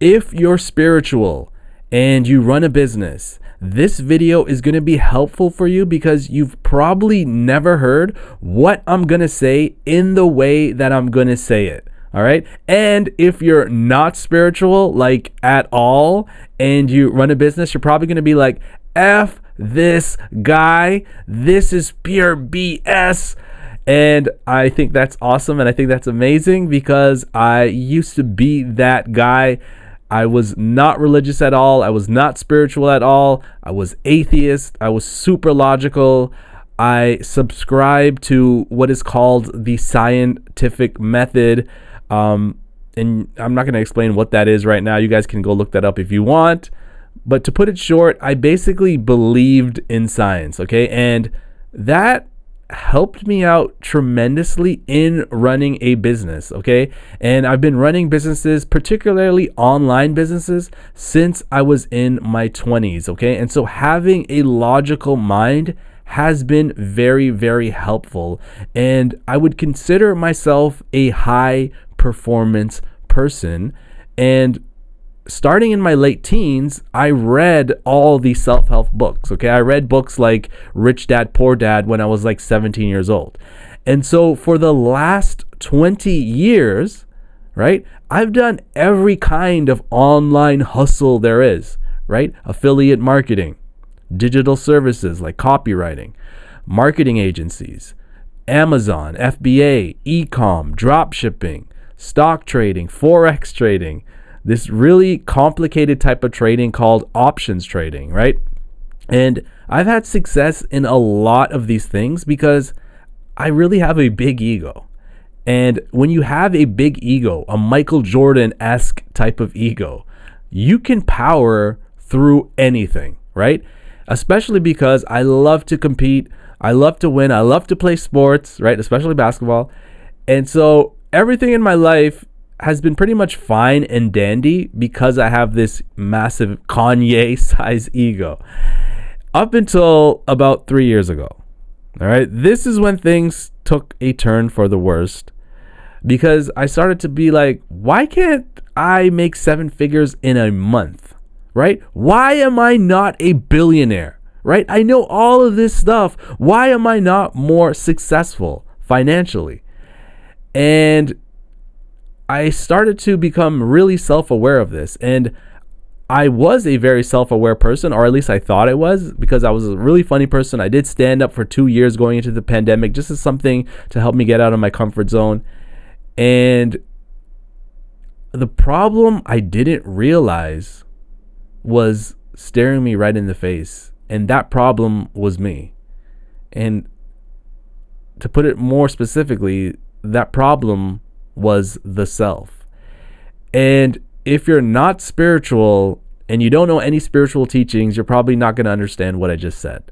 If you're spiritual and you run a business, this video is going to be helpful for you because you've probably never heard what I'm going to say in the way that I'm going to say it. All right. And if you're not spiritual, like at all, and you run a business, you're probably going to be like, F this guy. This is pure BS. And I think that's awesome. And I think that's amazing because I used to be that guy. I was not religious at all. I was not spiritual at all. I was atheist. I was super logical. I subscribe to what is called the scientific method. And I'm not going to explain what that is right now. You guys can go look that up if you want. But to put it short, I basically believed in science, okay? And that helped me out tremendously in running a business, okay? And I've been running businesses, particularly online businesses, since I was in my 20s, okay? And so having a logical mind has been very, very helpful. And I would consider myself a high performance person. And starting in my late teens, I read all these self-help books, okay? I read books like Rich Dad, Poor Dad when I was like 17 years old. And so for the last 20 years, right, I've done every kind of online hustle there is, right? Affiliate marketing, digital services like copywriting, marketing agencies, Amazon, FBA, e-com, drop shipping, stock trading, forex trading, this really complicated type of trading called options trading, right? And I've had success in a lot of these things because I really have a big ego. And when you have a big ego, a Michael Jordan-esque type of ego, you can power through anything, right? Especially because I love to compete, I love to win, I love to play sports, right? Especially basketball. And so everything in my life has been pretty much fine and dandy because I have this massive Kanye size ego up until about 3 years ago. All right. This is when things took a turn for the worst because I started to be like, why can't I make 7 figures in a month? Right? Why am I not a billionaire? Right? I know all of this stuff. Why am I not more successful financially? And I started to become really self-aware of this. And I was a very self-aware person, or at least I thought I was, because I was a really funny person. I did stand up for 2 years going into the pandemic, just as something to help me get out of my comfort zone. And the problem I didn't realize was staring me right in the face. And that problem was me. And to put it more specifically, that problem was the self. And if you're not spiritual and you don't know any spiritual teachings, you're probably not going to understand what I just said.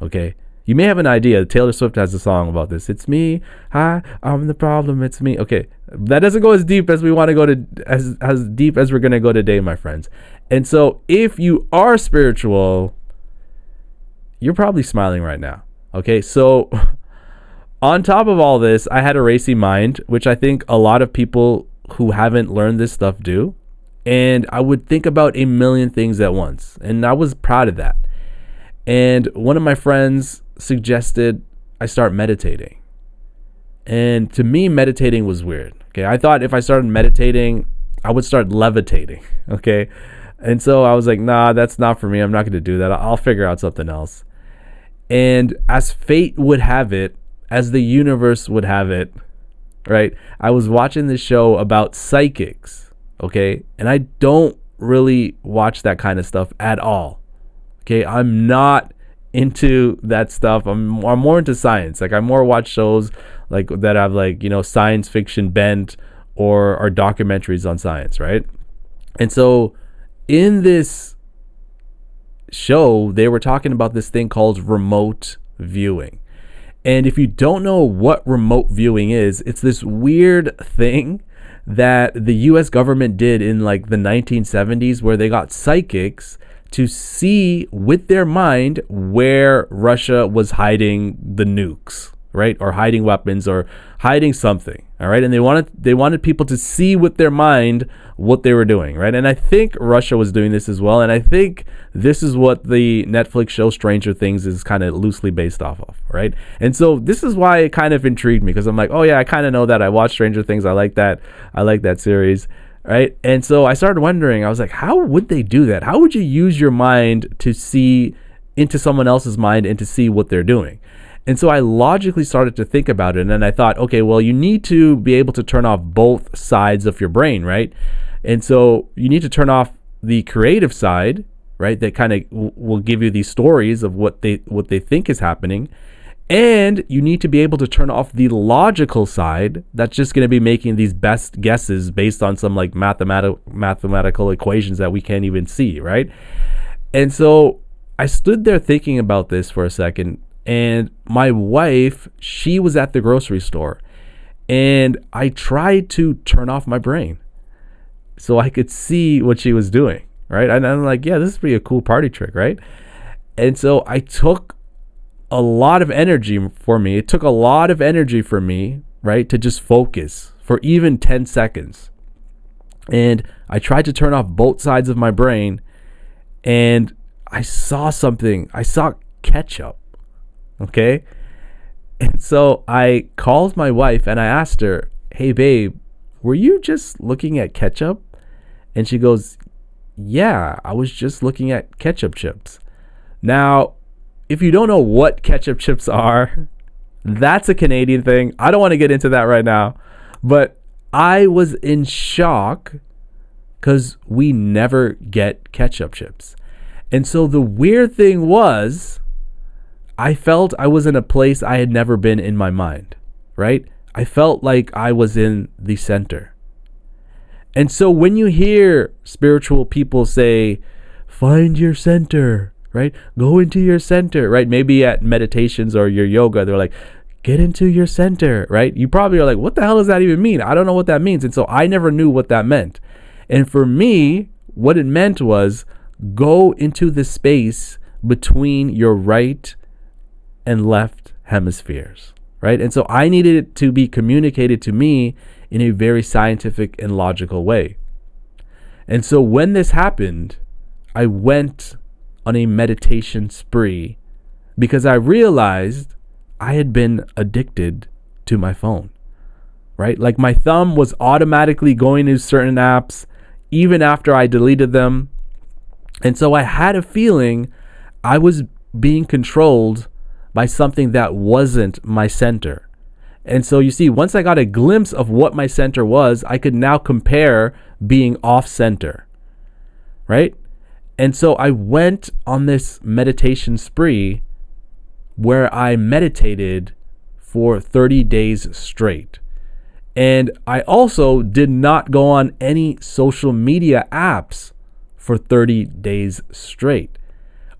Okay? You may have an idea. Taylor Swift has a song about this. It's me. Hi, I'm the problem. It's me. Okay. That doesn't go as deep as we want to go to, as deep as we're going to go today, my friends. And so if you are spiritual, you're probably smiling right now. Okay? So on top of all this, I had a racy mind, which I think a lot of people who haven't learned this stuff do. And I would think about a million things at once. And I was proud of that. And one of my friends suggested I start meditating. And to me, meditating was weird. Okay. I thought if I started meditating, I would start levitating. Okay. And so I was like, nah, that's not for me. I'm not going to do that. I'll figure out something else. And as fate would have it, as the universe would have it, right? I was watching this show about psychics, okay? And I don't really watch that kind of stuff at all, okay? I'm not into that stuff. I'm more into science. Like I more watch shows like that have like, you know, science fiction bent or documentaries on science, right? And so in this show, they were talking about this thing called remote viewing. And if you don't know what remote viewing is, it's this weird thing that the US government did in like the 1970s where they got psychics to see with their mind where Russia was hiding the nukes, right? Or hiding weapons or hiding something, All right. And they wanted people to see with their mind what they were doing. Right. And I think Russia was doing this as well. And I think this is what the Netflix show Stranger Things is kind of loosely based off of. Right. And so this is why it kind of intrigued me, because I'm like, oh, yeah, I kind of know that. I watched Stranger Things. I like that. I like that series. Right. And so I started wondering, I was like, how would they do that? How would you use your mind to see into someone else's mind and to see what they're doing? And so I logically started to think about it. And then I thought, okay, well, you need to be able to turn off both sides of your brain, right? And so you need to turn off the creative side, right? That kind of will give you these stories of what they think is happening. And you need to be able to turn off the logical side that's just going to be making these best guesses based on some like mathematical equations that we can't even see, right? And so I stood there thinking about this for a second. And my wife, she was at the grocery store, and I tried to turn off my brain so I could see what she was doing, right? And I'm like, yeah, this is pretty a cool party trick, right? And so I took a lot of energy for me. It took a lot of energy for me, right, to just focus for even 10 seconds. And I tried to turn off both sides of my brain, and I saw something. I saw ketchup. Okay. And so I called my wife and I asked her, hey, babe, were you just looking at ketchup? And she goes, yeah, I was just looking at ketchup chips. Now, if you don't know what ketchup chips are, that's a Canadian thing. I don't want to get into that right now, but I was in shock because we never get ketchup chips. And so the weird thing was, I felt I was in a place I had never been in my mind, right? I felt like I was in the center. And so when you hear spiritual people say, find your center, right? Go into your center, right? Maybe at meditations or your yoga, they're like, get into your center, right? You probably are like, what the hell does that even mean? I don't know what that means. And so I never knew what that meant. And for me, what it meant was go into the space between your right and left hemispheres, right? And so I needed it to be communicated to me in a very scientific and logical way. And so when this happened, I went on a meditation spree because I realized I had been addicted to my phone, right? Like my thumb was automatically going to certain apps even after I deleted them. And so I had a feeling I was being controlled by something that wasn't my center. And so you see, once I got a glimpse of what my center was, I could now compare being off center, right? And so I went on this meditation spree where I meditated for 30 days straight. And I also did not go on any social media apps for 30 days straight.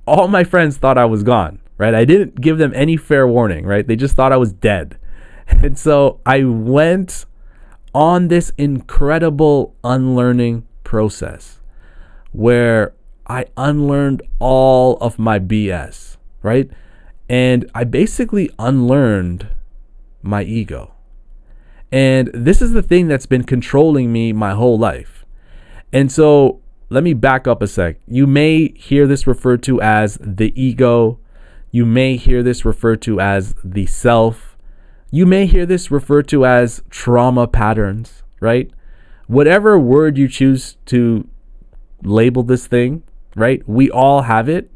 All my friends thought I was gone. Right? I didn't give them any fair warning, right? They just thought I was dead. And so I went on this incredible unlearning process where I unlearned all of my BS, right? And I basically unlearned my ego. And this is the thing that's been controlling me my whole life. And so let me back up a sec. You may hear this referred to as the ego. You may hear this referred to as the self. You may hear this referred to as trauma patterns, right? Whatever word you choose to label this thing, right? We all have it.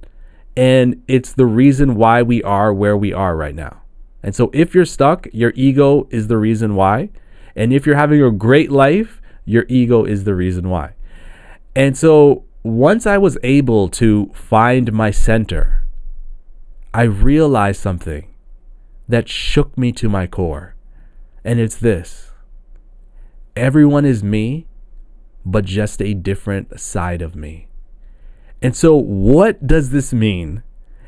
And it's the reason why we are where we are right now. And so if you're stuck, your ego is the reason why. And if you're having a great life, your ego is the reason why. And so once I was able to find my center, I realized something that shook me to my core. And it's this: everyone is me, but just a different side of me. And so what does this mean?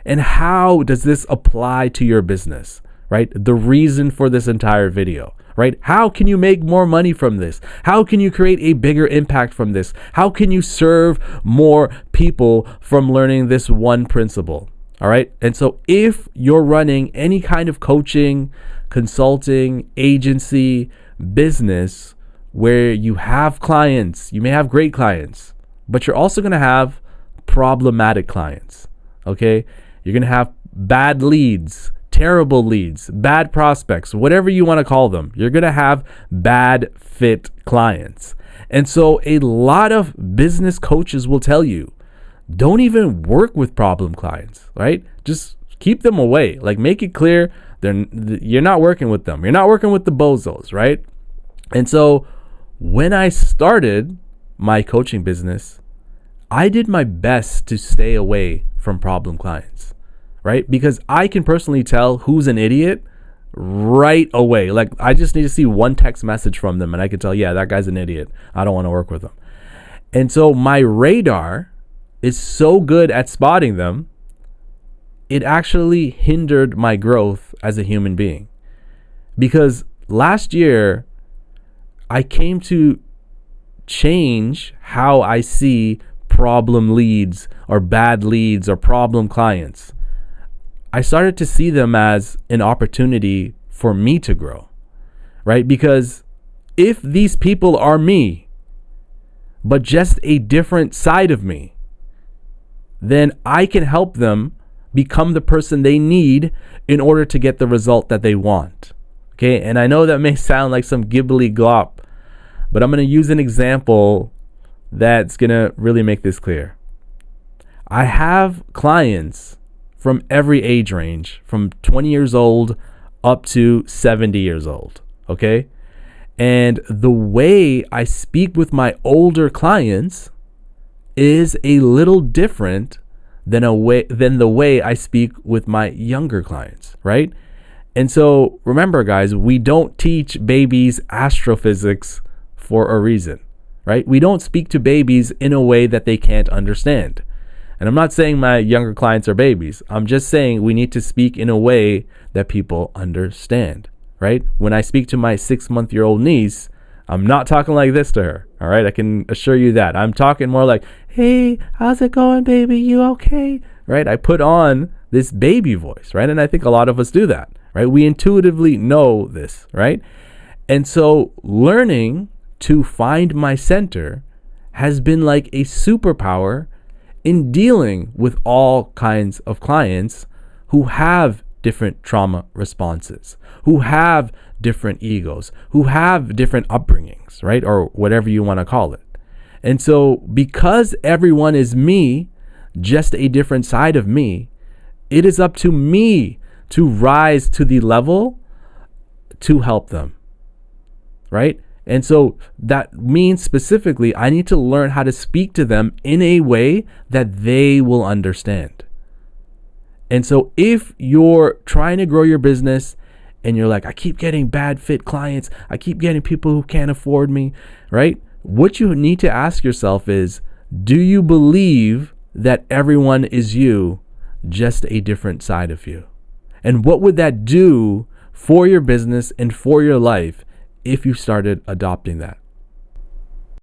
And how does this apply to your business, right? The reason for this entire video, right? How can you make more money from this? How can you create a bigger impact from this? How can you serve more people from learning this one principle? All right. And so if you're running any kind of coaching, consulting, agency, business where you have clients. You may have great clients, but you're also going to have problematic clients. Okay? You're going to have bad leads, terrible leads, bad prospects, whatever you want to call them. You're going to have bad fit clients. And so a lot of business coaches will tell you, don't even work with problem clients, right? Just keep them away. Like, make it clear you're not working with them. You're not working with the bozos, right? And so when I started my coaching business, I did my best to stay away from problem clients, right? Because I can personally tell who's an idiot right away. Like, I just need to see one text message from them and I can tell, yeah, that guy's an idiot. I don't want to work with them. And so my radar is so good at spotting them, it actually hindered my growth as a human being. Because last year, I came to change how I see problem leads or bad leads or problem clients. I started to see them as an opportunity for me to grow, right? Because if these people are me, but just a different side of me, then I can help them become the person they need in order to get the result that they want. Okay, and I know that may sound like some gibbly glop, but I'm going to use an example that's going to really make this clear. I have clients from every age range, from 20 years old up to 70 years old, okay? And the way I speak with my older clients is a little different than the way I speak with my younger clients, right? And so remember, guys, we don't teach babies astrophysics for a reason, right? We don't speak to babies in a way that they can't understand. And I'm not saying my younger clients are babies. I'm just saying we need to speak in a way that people understand, right? When I speak to my 6-month-old niece, I'm not talking like this to her, all right? I can assure you that. I'm talking more like, hey, how's it going, baby? You okay? Right? I put on this baby voice, right? And I think a lot of us do that, right? We intuitively know this, right? And so learning to find my center has been like a superpower in dealing with all kinds of clients who have different trauma responses, who have different egos, who have different upbringings, right? Or whatever you want to call it. And so because everyone is me, just a different side of me, it is up to me to rise to the level to help them, right? And so that means specifically, I need to learn how to speak to them in a way that they will understand. And so if you're trying to grow your business and you're like, I keep getting bad fit clients, I keep getting people who can't afford me, right? What you need to ask yourself is, do you believe that everyone is you, just a different side of you? And what would that do for your business and for your life if you started adopting that?